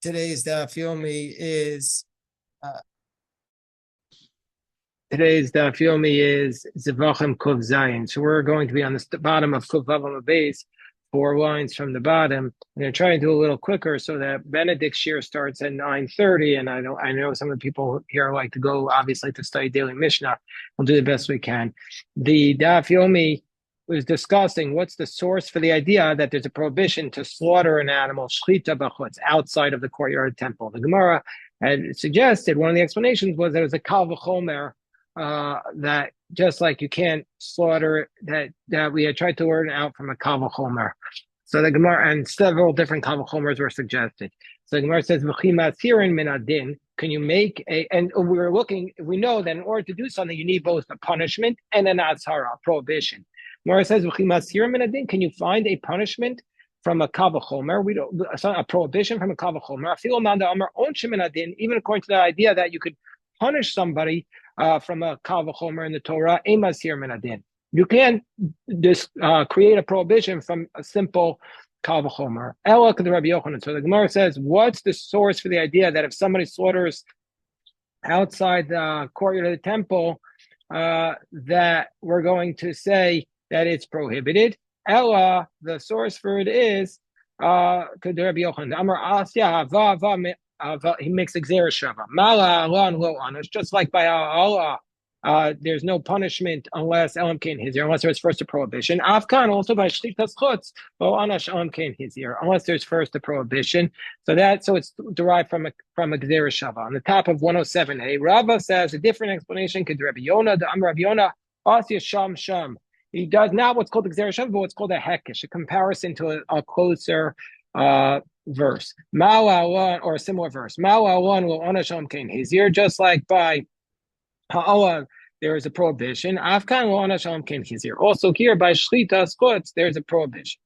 Today's daf yomi is uh, today's daf yomi is Zevachim Kuf Zayin. So we're going to be on the bottom of Kuf Vavam base, 4 lines from the bottom. I'm going to try and do a little quicker so that Benedict's shir starts at 9:30. And I know some of the people here like to go obviously to study daily Mishnah. We'll do the best we can. The daf yomi was discussing what's the source for the idea that there's a prohibition to slaughter an animal, shchita b'chutz, outside of the courtyard temple. The Gemara had suggested one of the explanations was that it was a kal v'chomer, that just like you can't slaughter that we had tried to learn out from a kal v'chomer. So the Gemara and several different kal v'chomers were suggested. So the Gemara says, "V'chimatzirin min adin." Can you make a? And we know that in order to do something, you need both a punishment and an atzara, a prohibition. Gemara says, can you find a punishment from a kal v'chomer? We don't a prohibition from a kal v'chomer. Even according to the idea that you could punish somebody from a kal v'chomer in the Torah, you can't just create a prohibition from a simple kal v'chomer. So the Gemara says, what's the source for the idea that if somebody slaughters outside the courtyard of the temple, that we're going to say that it's prohibited? Ella, the source for it is Rabbi Yochanan. Amar Asya he makes exer shava. Mala alon lo anish. Just like by Allah, there's no punishment unless elam kain hizir, unless there's first a prohibition. Afkan also by shlitas chutz lo anish elam kain hizir, unless there's first a prohibition. So it's derived from a exer shava. On the top of 107a, Rava says a different explanation. Could Rabbi Yonah, the Amar Rabbi Yonah, Asya sham. He does not what's called exer shava, but what's called a hekesh, a comparison to a closer verse. Ma'ala or a similar verse. Ma'ala will onasham kain hizir, just like by ha'ala there is a prohibition. Afkan will onasham kain hizir. Also here by shlita skutz there is a prohibition.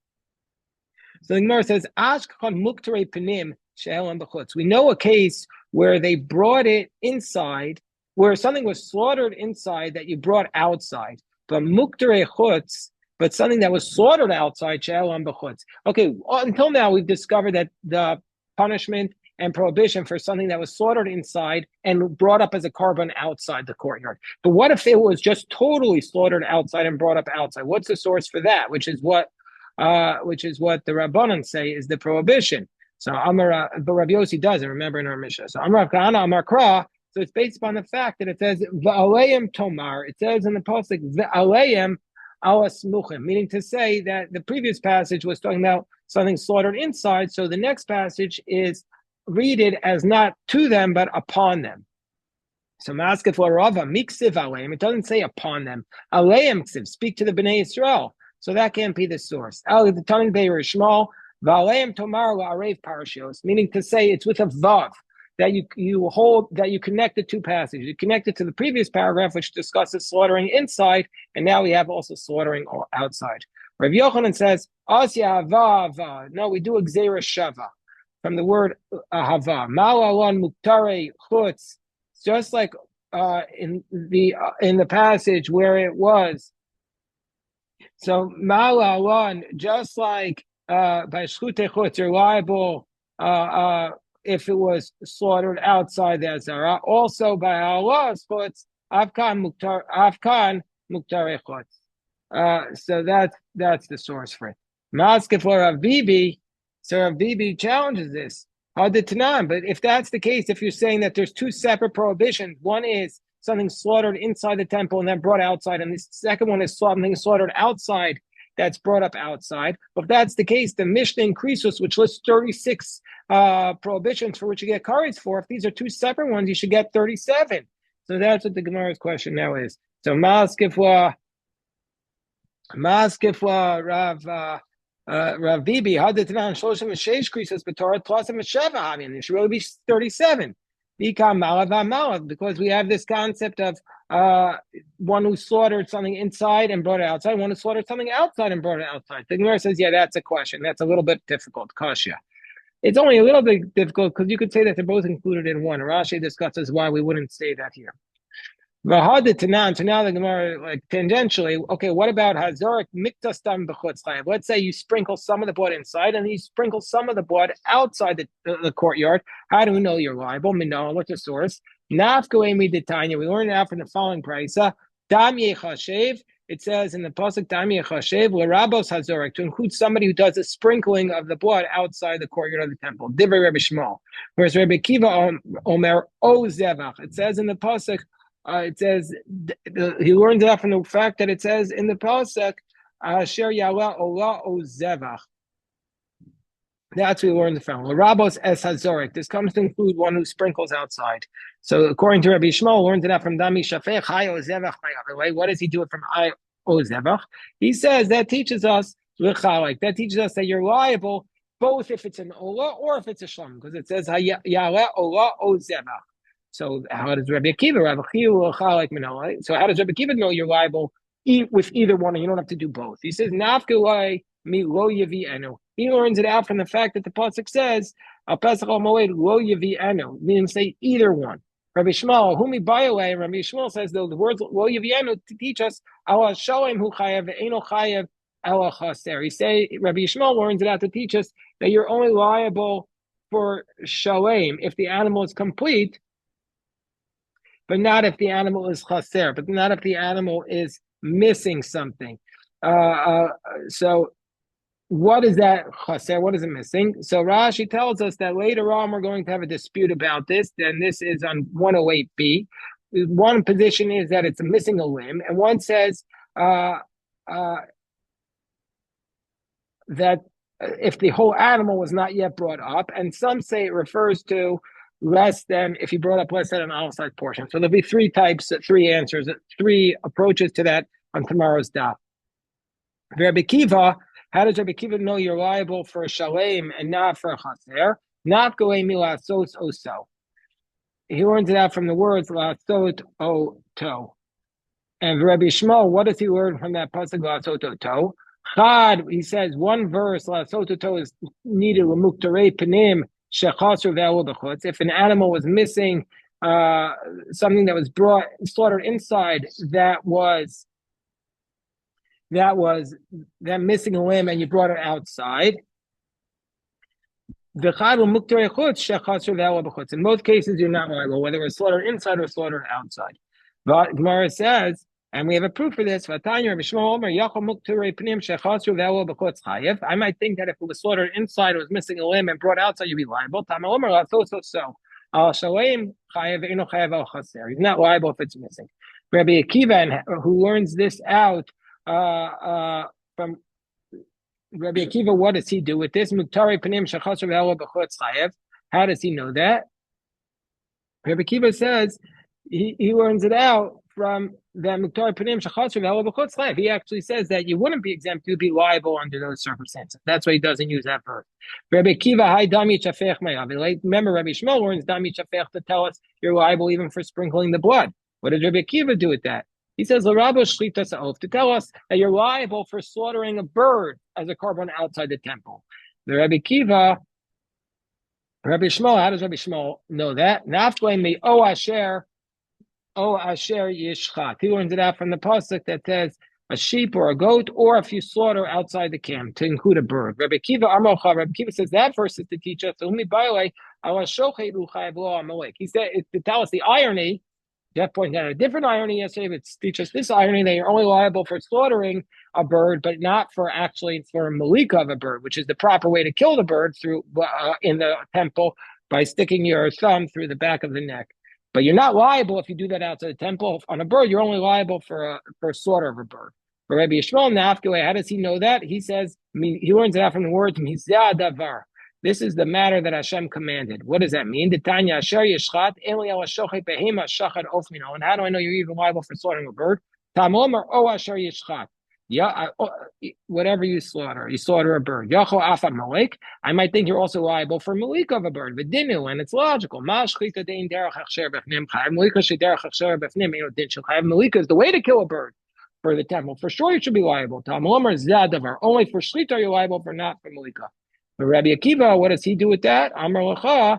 So the Gemara says, Ashkan muktare panim she'elam b'chutz. We know a case where they brought it inside, where something was slaughtered inside that you brought outside. But muktare chutz, but something that was slaughtered outside, she'elam b'chutz. Okay, until now we've discovered that the punishment and prohibition for something that was slaughtered inside and brought up as a carbon outside the courtyard. But what if it was just totally slaughtered outside and brought up outside? What's the source for that? Which is what the Rabbanan say is the prohibition. So but Rabbi Yossi doesn't, remember in our Mishnah. So Amar Kahana, Amar Kra, so it's based upon the fact that it says V'aleim Tomar. It says in the pasuk V'aleim ala smuchim, meaning to say that the previous passage was talking about something slaughtered inside. So the next passage is read it as not to them but upon them. So Maskef Rava Miksiv Aleim. It doesn't say upon them. Aleim Ksiv, speak to the Bnei Yisrael. So that can't be the source. El the Tanin Beir Shmal V'aleim Tomar La'arev Parashios, meaning to say it's with a vav that you hold, that you connect the two passages. You connect it to the previous paragraph, which discusses slaughtering inside, and now we have also slaughtering outside. Rav Yochanan says, Asya hava. No, we do exera shava from the word hava. Ma'alon muktare chutz, just like in the passage where it was. So ma'alon, just like by shchute chutz, you're liable if it was slaughtered outside the Azara. Also by Allah's chutz, Afkan muktare chutz. So that's the source for it. Maskef for Rav Bibi, so Rav Bibi challenges this. But if that's the case, if you're saying that there's two separate prohibitions, one is something slaughtered inside the temple and then brought outside, and the second one is something slaughtered outside that's brought up outside. But if that's the case, the Mishnah in Krisos, which lists 36 prohibitions for which you get kares for, if these are two separate ones, you should get 37. So that's what the Gemara's question now is. So Maskefwa Rav Bibi had the Tanan Shloshim Shesh Krisos B'Torah plus a Mesheva. I mean, it should really be 37. Because we have this concept of one who slaughtered something inside and brought it outside, one who slaughtered something outside and brought it outside. The Gemara says, yeah, that's a question. That's a little bit difficult. Kasha. It's only a little bit difficult because you could say that they're both included in one. Rashi discusses why we wouldn't say that here. V'hadit tanan. So now the Gemara, like tangentially, okay, what about hazorik miktastam b'chutz chayav? Let's say you sprinkle some of the blood inside, and you sprinkle some of the blood outside the courtyard. How do we know you're liable? Minah, what's the source? Nafgoemi detanya. We learned it out from the following brisa. Dam yechashev. It says in the pasuk Dam yechashev l'rabos hazorik, to include somebody who does a sprinkling of the blood outside the courtyard of the temple. Divrei Rabbi Shmuel. Whereas Rabbi Kiva Omer O Zevach. It says in the pasuk. It says he learns that from the fact that it says in the pasuk, "Asher yala ola o zevach." That's what we learned from Rabos es hazorik. This comes to include one who sprinkles outside. So according to Rabbi Shmuel, learns that from Dami Shafech Hay o Zevach. What does he do it from Hay o Zevach? He says that teaches us l'chalek. That teaches us that you're liable both if it's an ola or if it's a shlom, because it says yala ola o Zevach. So how does Rabbi Akiva? So how does Rabbi Akiva know you're liable with either one, and you don't have to do both? He says nafkulai mi lo yavienu. He learns it out from the fact that the pasuk says al pesach al moed lo yavienu, meaning say either one. Rabbi Shmuel, whom he by away, Rabbi Shmuel says though the words lo yavienu to teach us al shalem hu chayav ve'eno chayav al chaser. He say Rabbi Shmuel learns it out to teach us that you're only liable for shalem if the animal is complete, but not if the animal is chaser, but not if the animal is missing something. So what is that chaser? What is it missing? So Rashi tells us that later on we're going to have a dispute about this, and this is on 108b. One position is that it's missing a limb, and one says that if the whole animal was not yet brought up, and some say it refers to less than, if you brought up less than an outside portion. So there'll be three answers, three approaches to that on tomorrow's daf. Rabbi Kiva, how does Rabbi Kiva know you're liable for a shalem and not for a chaser? Not goei milasos oso. He learns it out from the words lasot o to. And Rabbi Shmuel, what does he learn from that pasuk lasot o to? Chad, he says one verse lasot o to is needed l'muktarei panim. If an animal was missing something that was slaughtered inside, that missing a limb, and you brought it outside. In most cases, you're not liable, whether it was slaughtered inside or slaughtered outside. But Gemara says, and we have a proof for this. I might think that if it was slaughtered inside, it was missing a limb and brought outside, you'd be liable. He's not liable if it's missing. Rabbi Akiva, who learns this out from Rabbi Akiva, what does he do with this? How does he know that? Rabbi Akiva says he learns it out from the he actually says that you wouldn't be exempt, you'd be liable under those circumstances. That's why he doesn't use that verse. Rabbi Kiva, remember Rabbi Shmuel learns dami chafech to tell us you're liable even for sprinkling the blood. What did Rabbi Kiva do with that? He says to tell us that you're liable for slaughtering a bird as a korban outside the temple. The Rabbi Kiva, Rabbi Shmuel, how does Rabbi Shmuel know that? Me asher yishchat. He learns it out from the pasuk that says a sheep or a goat, or if you slaughter outside the camp, to include a bird. Rabbi Kiva says that verse is to teach us. He said to tell us the irony. Jeff pointed out a different irony yesterday, but teach us this irony that you're only liable for slaughtering a bird, but not for a malika of a bird, which is the proper way to kill the bird through in the temple by sticking your thumb through the back of the neck. But you're not liable if you do that outside the temple on a bird. You're only liable for a slaughter of a bird. But Rabbi Yishmael Nafkele, how does he know that? He says he learns it out from the words mizah davar. This is the matter that Hashem commanded. What does that mean? And how do I know you're even liable for slaughtering a bird? Whatever you slaughter a bird. I might think you're also liable for malika of a bird. And it's logical. Malika is the way to kill a bird for the temple. For sure you should be liable. Only for shlita you're liable, for not for malika. But Rabbi Akiva, what does he do with that? Amar Lacha,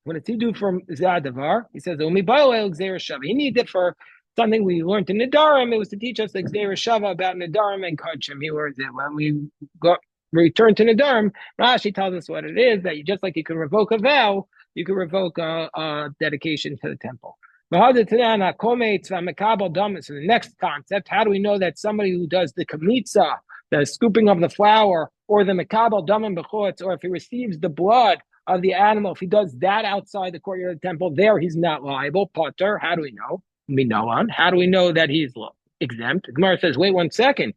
What does he do for Zadavar? He says, he needs it for something we learned in Nadarim. It was to teach us the Gzeir Shava about Nadarim and Kodshim. He learns it when we return to Nadarim. Rashi tells us what it is, that you just like you can revoke a vow, you can revoke a dedication to the temple. So the next concept, how do we know that somebody who does the kamitza, the scooping of the flour, or the mekabel damim b'chutz, or if he receives the blood of the animal, if he does that outside the courtyard of the temple, there he's not liable. Potter, how do we know? Minoan, how do we know that he's exempt? Gemara says, wait 1 second.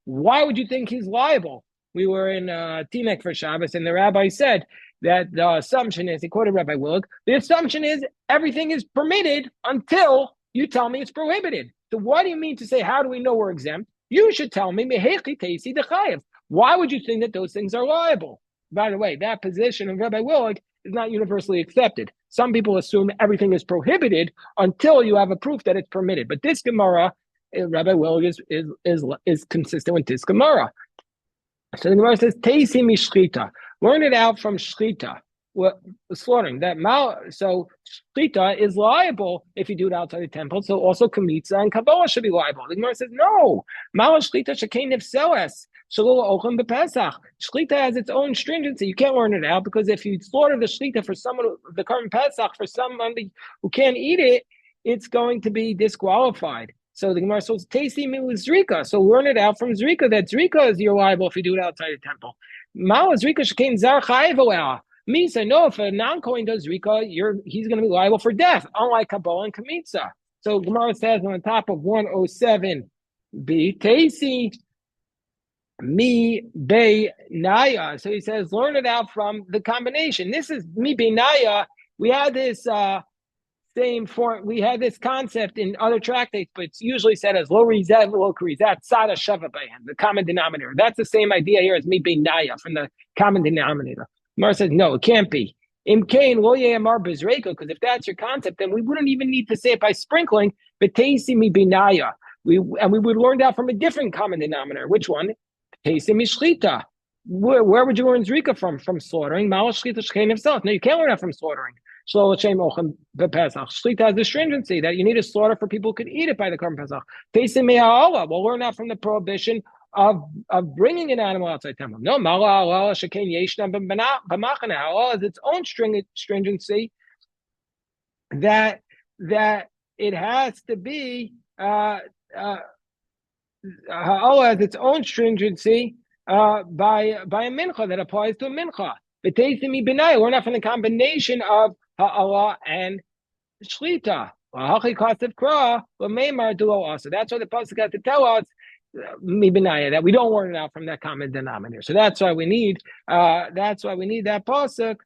Why would you think he's liable? We were in Timek for Shabbos, and the rabbi said that the assumption is, he quoted Rabbi Willig, the assumption is everything is permitted until you tell me it's prohibited. So what do you mean to say, how do we know we're exempt? You should tell me, why would you think that those things are liable? By the way, that position of Rabbi Willig is not universally accepted. Some people assume everything is prohibited until you have a proof that it's permitted. But this Gemara, Rabbi Willig is consistent with this Gemara. So the Gemara says, Teisi mishchita. Learn it out from shchita, slaughtering. So shchita is liable if you do it outside the temple. So also kamitza and kabbalah should be liable. The Gemara says, no. Mala shchita shekein nefseles. Shlita has its own stringency. You can't learn it out because if you slaughter the shlita for someone, the current Pesach, for somebody who can't eat it, it's going to be disqualified. So the Gemara says, "Tasty me with zrika." So learn it out from zrika. That zrika is you're liable if you do it outside the temple. Mala zrika shekain zar chayev means I know if a non-Kohen does zrika, he's going to be liable for death, unlike kabbalah and kamitza. So Gemara says on the top of 107b, tasty. Mi be naya. So he says, learn it out from the combination. This is mi be naya. We had this same form. We had this concept in other tractates, but it's usually said as lo rizet lo krizat sada shava bayan, the common denominator. That's the same idea here as mi be naya from the common denominator. Mar says, no, it can't be. Im kain lo yamar bezreiko, because if that's your concept, then we wouldn't even need to say it by sprinkling. But teisi mi be naya. We would learn that from a different common denominator. Which one? Mishchita. Where would you learn zrika from? From slaughtering. No, you can't learn that from slaughtering. Shlita has the stringency that you need to slaughter for people who could eat it by the Korban Pesach. We'll learn that from the prohibition of bringing an animal outside temple. No, halal has its own stringency that it has to be Ha'ala has its own stringency by a mincha that applies to a mincha. But we're not from the combination of ha'ala and shlita. So that's why the pasuk has to tell us that we don't learn it out from that common denominator. So that's why we need that pasuk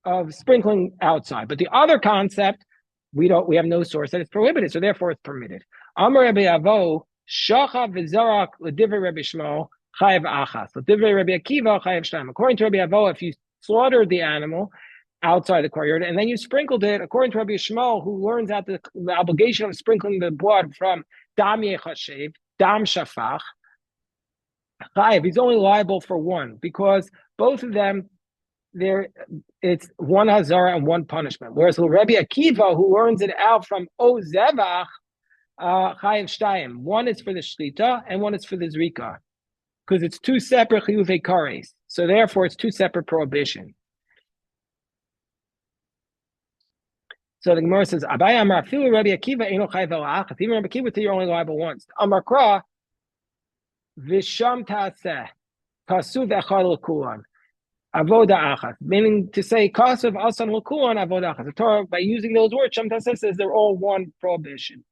of sprinkling outside. But the other concept, we have no source that it's prohibited, so therefore it's permitted. Amar Rabbi Avo, Shacha v'Zarak l'divrei Rabbi Shmuel chayev achas, l'divrei Rabbi Akiva chayev shtaim. According to Rabbi Avo, if you slaughtered the animal outside the courtyard and then you sprinkled it, according to Rabbi Shmuel, who learns out the obligation of sprinkling the blood from dam yechashev, dam shafach, chayev, he's only liable for one because both of them, it's one hazara and one punishment. Whereas Rabbi Akiva, who learns it out from O Zevach, chayev shtayim. One is for the shlita and one is for the zrika, because it's two separate chiyuvei kares. So therefore, it's two separate prohibition. So the Gemara says, Abai Amar Filu Rabbi Akiva Eino chayev elachas. Even Rabbi Akiva, you're only liable once. Amar Kra Visham Taaseh Kasu V'Echad L'Kulan. Avoda achas, meaning to say kasav asan l'kulan avoda achas. The Torah, by using those words, Shamta says they're all one prohibition.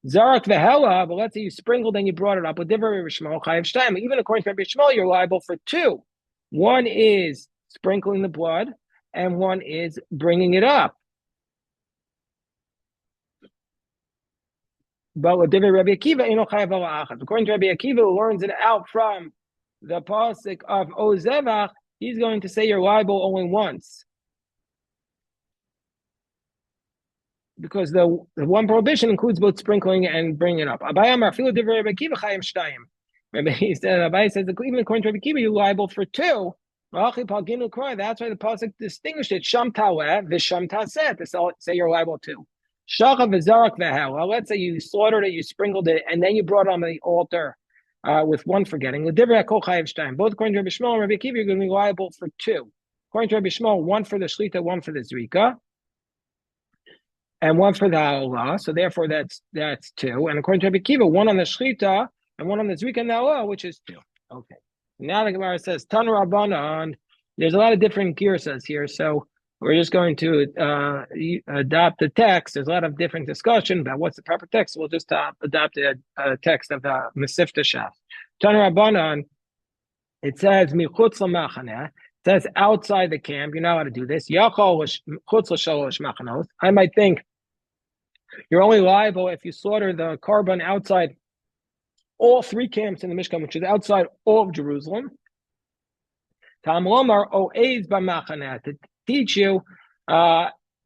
Zarak v'hela, but let's say you sprinkled and you brought it up with divrei Rabbi Shmuel chayev shtayim. Even according to Rabbi Shmuel, you're liable for two. One is sprinkling the blood, and one is bringing it up. But with divrei Rabbi Akiva, eno chayev achas. According to Rabbi Akiva, who learns it out from the pasuk of O Zevach, he's going to say you're liable only once. Because the one prohibition includes both sprinkling and bringing it up. Abai says, even according to Rabbi Akiva, you're liable for two, That's why the pasuk distinguished it. Sham taweh v'sham taseh to say you're liable to. Shacha v'zarak v'hel. Well, let's say you slaughtered it, you sprinkled it, and then you brought it on the altar with one forgetting. Both according to Rabbi Shmuel and Rabbi Akiva, you're going to be liable for two. According to Rabbi Shmuel, one for the shlita, one for the zrika, and one for the ha'olah. So therefore, that's two. And according to Rabbi Akiva, one on the shlita and one on the zrika and the ha'olah, which is two. Okay. Now the Gemara says, Tan Rabbanan. There's a lot of different girsas here, so we're just going to adopt the text. There's a lot of different discussion about what's the proper text. We'll just adopt a text of the Mesifta Shaf. Tan Rabbanan, it says, Michutz l'machaneh. It says outside the camp. You're not allowed to do this. I might think you're only liable if you slaughter the carbon outside all three camps in the Mishkan, which is outside all of Jerusalem. To teach you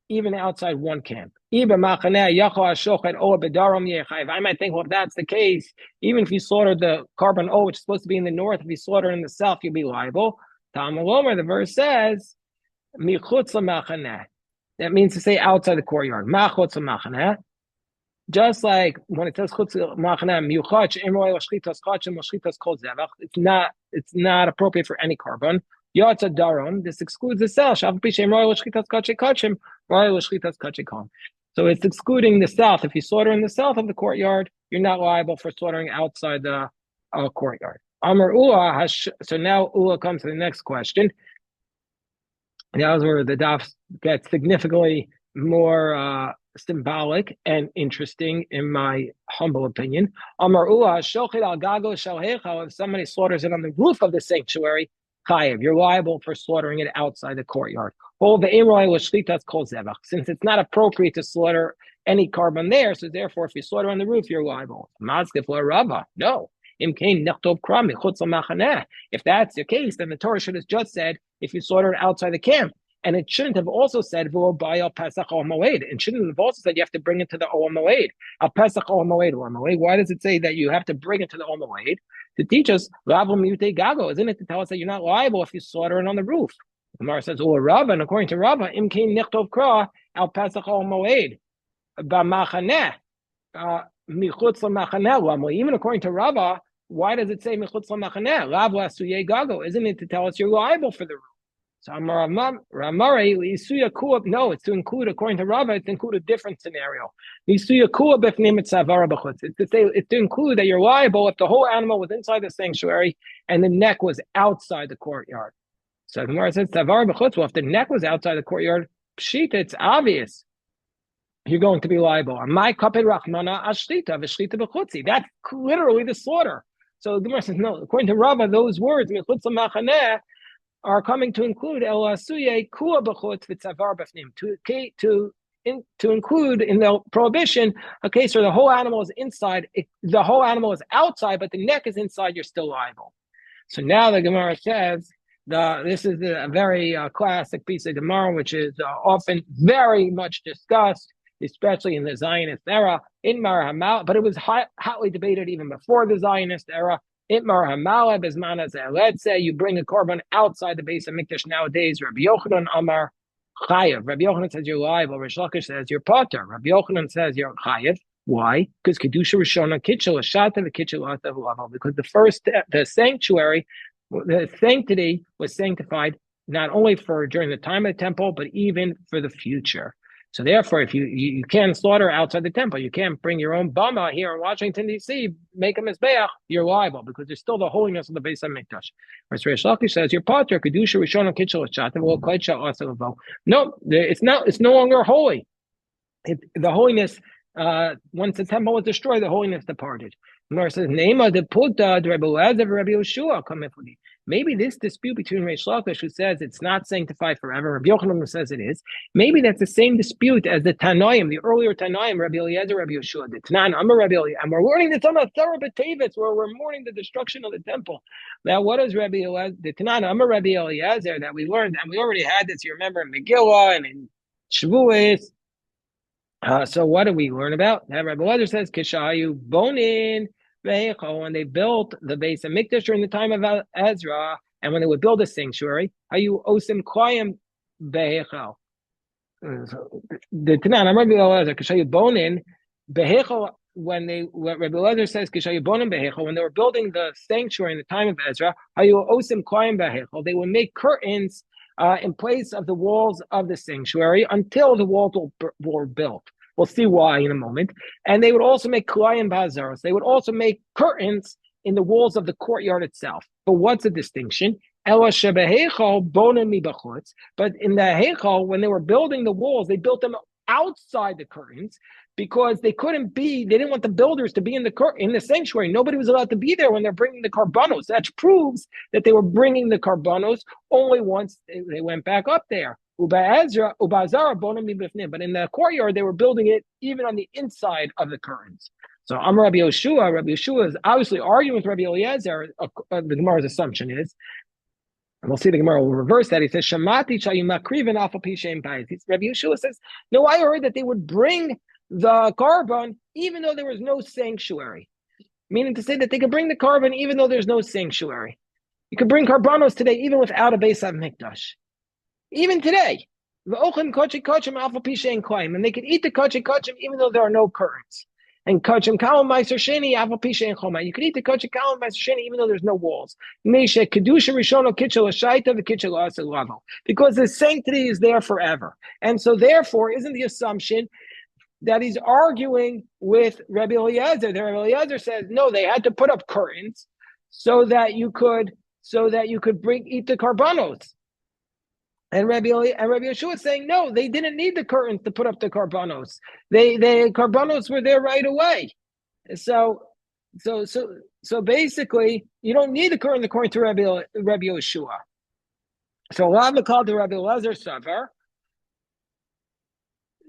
even outside one camp. I might think, well, if that's the case, even if you slaughter the carbon which is supposed to be in the north, if you slaughter in the south, you'll be liable. The verse says, that means to say outside the courtyard. Just like when it says it's not appropriate for any carbon. This excludes the cell. So it's excluding the south. If you slaughter in the south of the courtyard, you're not liable for slaughtering outside the courtyard. So now Ula comes to the next question. Now is where the daf gets significantly more symbolic and interesting, in my humble opinion. If somebody slaughters it on the roof of the sanctuary, chayiv, you're liable for slaughtering it outside the courtyard. Since it's not appropriate to slaughter any carbon there, so therefore, if you slaughter on the roof, you're liable. No. If that's the case, then the Torah should have just said, if you slaughter it outside the camp. And it shouldn't have also said, it shouldn't have also said you have to bring it to the Ol Moed. Al Pesach Ol Moed. Why does it say that you have to bring it to the Ol Moed? To teach us, Gago, isn't it to tell us that you're not liable if you slaughter it on the roof? The Gemara says, Rabba, and according to Rabba, Imkein Nichtov Kra, Al Pesach Ol Moed, B'machaneh, Michutz L'machaneh. Even according to Rabba, why does it say Michutz L'machaneh? Rav Lasuye Gago, isn't it to tell us you're liable for the roof? So no, it's to include, according to Rava, it's to include a different scenario. It's to include that you're liable if the whole animal was inside the sanctuary and the neck was outside the courtyard. So the Gemara says, well, if the neck was outside the courtyard, pshita, it's obvious you're going to be liable. That's literally the slaughter. So the Gemara says, no, according to Rava, those words, are coming to include to include in the prohibition a case where the whole animal is inside, the whole animal is outside, but the neck is inside, you're still liable. So now the Gemara says, this is a very classic piece of Gemara, which is often very much discussed, especially in the Zionist era, in Mar Hamal, but it was hotly debated even before the Zionist era. Itmar Hamala Bismana. Let's say you bring a carbon outside the base of Mikdash nowadays. Rabbi Yochanan Amar Chayev. Rabbi Yochanan says you're liable. Rish Lakish says you're potter. Rabbi Yochanan says you're Chayev. Why? Because Kedusha Rishona Kitchel Shata the Kitchel Atav. Because the sanctuary, the sanctity was sanctified not only for during the time of the temple, but even for the future. So therefore, if you can't slaughter outside the temple, you can't bring your own bama here in Washington, D.C., make a mizbeach, you're liable because there's still the holiness of the Beis HaMikdash. Whereas Reish Lakish says, you're potter, kedusha rishon kitchel shatim, well, kaitsha asavavo. No, it's no longer holy. The holiness, once the temple was destroyed, the holiness departed. Gemara says, Neima de Puta de Rabbi Elazar Rabbi Yoshua kamifudi. Maybe this dispute between Reish Lakish, who says it's not sanctified forever, Rabbi Yochanan, who says it is, maybe that's the same dispute as the Tanoim, the earlier Tanoim, Rabbi Eliezer, Rabbi Yoshua, the Tanan, Amar Rabbi Eliezer, and we're learning this on the Torah B'Tevis, where we're mourning the destruction of the temple. Now, what is Rabbi Eliezer, the Tanan, Amar Rabbi Eliezer, that we learned, and we already had this, you remember, in Megillah and in Shavuos. So what do we learn about? Now, Rabbi Eliezer says, Kishayu Bonin, when they built the Beis HaMikdash during the time of Ezra, and when they would build a sanctuary, how you osim koyim behechal. The Tanan, I'm Rabbi Elazar, Kishayu Bonin, Behechel, when Rabbi Elazar says Kishayu Bonin Behechel, when they were building the sanctuary in the time of Ezra, Hayu Osim Koyim Behechel, they would make curtains in place of the walls of the sanctuary until the walls were built. We'll see why in a moment. And they would also make Koyim Bazaros. They would also make curtains in the walls of the courtyard itself. But what's the distinction? But in the Heichal, when they were building the walls, they built them outside the curtains because they didn't want the builders to be in the sanctuary. Nobody was allowed to be there when they're bringing the karbanos. That proves that they were bringing the karbanos only once they went back up there. But in the courtyard, they were building it even on the inside of the curtains. So Rabbi Yoshua is obviously arguing with Rabbi Eliezer. The Gemara's assumption is, and we'll see the Gemara will reverse that. He says, Shamati makriven alpha pishem bayis. Rabbi Yeshua says, no, I heard that they would bring the carbon even though there was no sanctuary. Meaning to say that they could bring the carbon even though there's no sanctuary. You could bring carbonos today even without a Beis HaMikdash. Even today. And they could eat the kochi kochim even though there are no curtains. And kachim kalam meiser sheni aval pisha and choma. You could eat the kachim kalam meiser sheni even though there's no walls. Meisha kedusha rishono kitchel ashaita v'kitchel asel level, because the sanctity is there forever. And so therefore, isn't the assumption that he's arguing with Rabbi Eliezer? That Rabbi Eliezer says no, they had to put up curtains so that you could eat the karbanos. And Rabbi Yeshua is saying, no, they didn't need the curtains to put up the karbanos. The karbanos were there right away. So basically, you don't need the curtain according to Rabbi Yeshua. So Rav called the Rabbi Elazar Savar.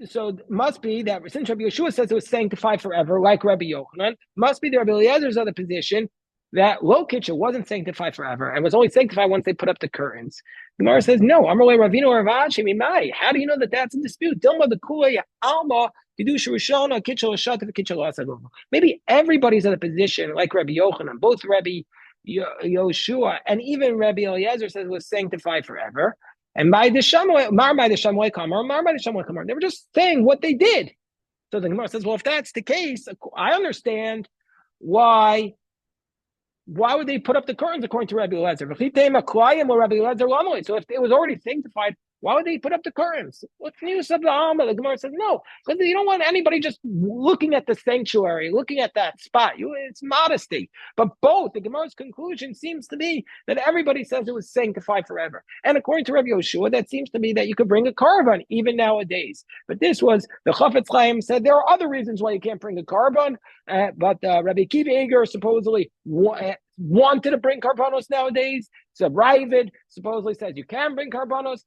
So it must be that since Rabbi Yeshua says it was sanctified forever, like Rabbi Yochanan, must be the Rabbi Eliezer's other position that low kitchen wasn't sanctified forever and was only sanctified once they put up the curtains. The Gemara says, no, Amarle Ravino Ravashi Mimai. How do you know that that's a dispute? Dilma the Kulay Alma, Kedusha Rishona, Kitchel Ashat, Kitchel Asagov. Maybe everybody's at a position like Rabbi Yochanan, both Rabbi Yoshua and even Rabbi Eliezer says it was sanctified forever. And by the Shamoy, Marmai the Shamoy Kamar, Marmai the Shamoy Kamar. They were just saying what they did. So the Gemara says, well, if that's the case, I understand why would they put up the curtains according to Rabbi Eliezer? So if it was already sanctified, why would they put up the curtains? What's the use of the Alma? The Gemara says, no, because you don't want anybody just looking at the sanctuary, looking at that spot. It's modesty. But both, the Gemara's conclusion seems to be that everybody says it was sanctified forever. And according to Rabbi Yoshua, that seems to be that you could bring a carbon even nowadays. But this was, the Chafetz Chaim said there are other reasons why you can't bring a carbon, but Rabbi Akiva Eger supposedly wanted to bring carbonos nowadays. So Ravid supposedly says you can bring carbonos.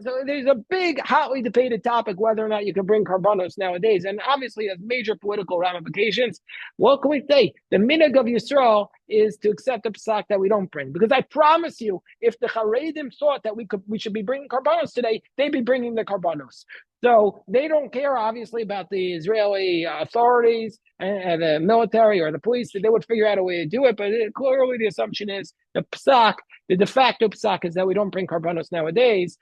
So there's a big, hotly debated topic whether or not you can bring carbonos nowadays. And obviously it has major political ramifications. What can we say? The minhag of Yisrael is to accept a psak that we don't bring. Because I promise you, if the Haredim thought that we should be bringing carbonos today, they'd be bringing the carbonos. So they don't care, obviously, about the Israeli authorities and the military or the police. They would figure out a way to do it. But clearly the assumption is the psak, the de facto psak, is that we don't bring carbonos nowadays.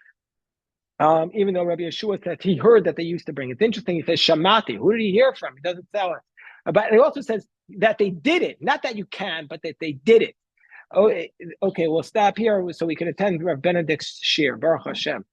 Even though Rabbi Yeshua said he heard that they used to bring it. It's interesting. He says shamati. Who did he hear from? He doesn't tell us. But he also says that they did it. Not that you can, but that they did it. Oh, okay, we'll stop here so we can attend Rav Benedict's shir. Baruch Hashem.